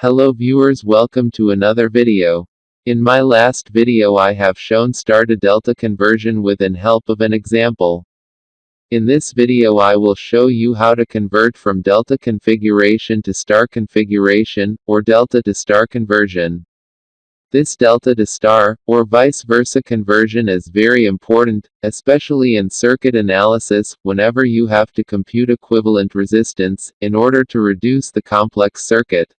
Hello viewers, welcome to another video. In my last video I have shown star to delta conversion with the help of an example. In this video I will show you how to convert from delta configuration to star configuration, or delta to star conversion. This delta to star, or vice versa conversion is very important, especially in circuit analysis, whenever you have to compute equivalent resistance, in order to reduce the complex circuit.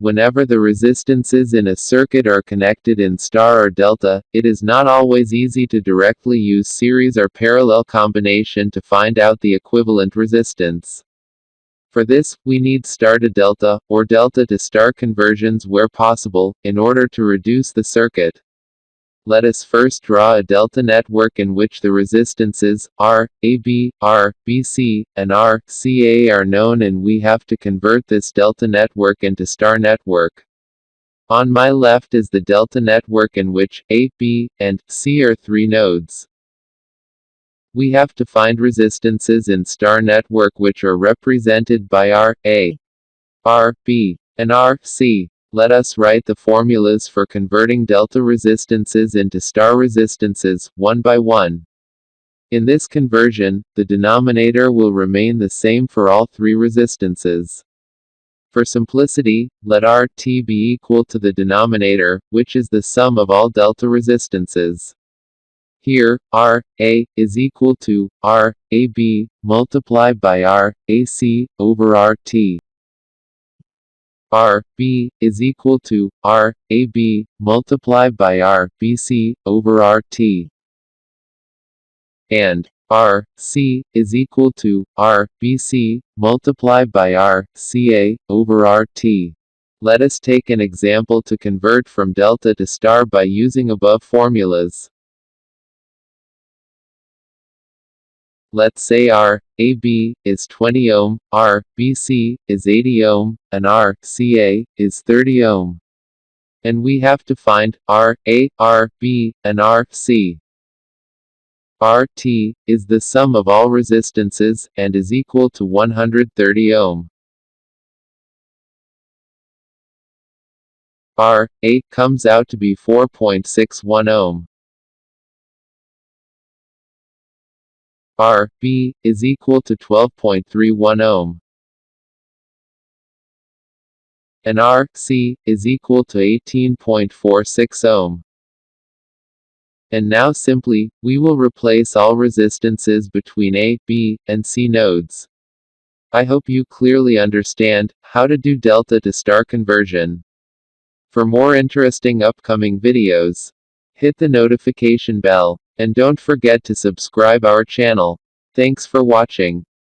Whenever the resistances in a circuit are connected in star or delta, it is not always easy to directly use series or parallel combination to find out the equivalent resistance. For this, we need star to delta, or delta to star conversions where possible, in order to reduce the circuit. Let us first draw a delta network in which the resistances R, AB, R, BC, and R, CA are known, and we have to convert this delta network into star network. On my left is the delta network in which A, B, and C are three nodes. We have to find resistances in star network which are represented by R, A, R, B, and R, C. Let us write the formulas for converting delta resistances into star resistances, one by one. In this conversion, the denominator will remain the same for all three resistances. For simplicity, let RT be equal to the denominator, which is the sum of all delta resistances. Here, R, A, is equal to R, AB, multiplied by R, AC, over RT. R, B, is equal to R, AB, multiplied by R, BC, over RT. And R, C, is equal to R, BC, multiplied by R, CA, over RT. Let us take an example to convert from delta to star by using above formulas. Let's say R, AB, is 20 ohm, R, BC, is 80 ohm, and R, CA, is 30 ohm. And we have to find R, A, R, B, and R, C. RT, is the sum of all resistances, and is equal to 130 ohm. R, A, comes out to be 4.61 ohm. R, B, is equal to 12.31 ohm. And R, C, is equal to 18.46 ohm. And now simply, we will replace all resistances between A, B, and C nodes. I hope you clearly understand how to do delta to star conversion. For more interesting upcoming videos, hit the notification bell. And don't forget to subscribe our channel. Thanks for watching.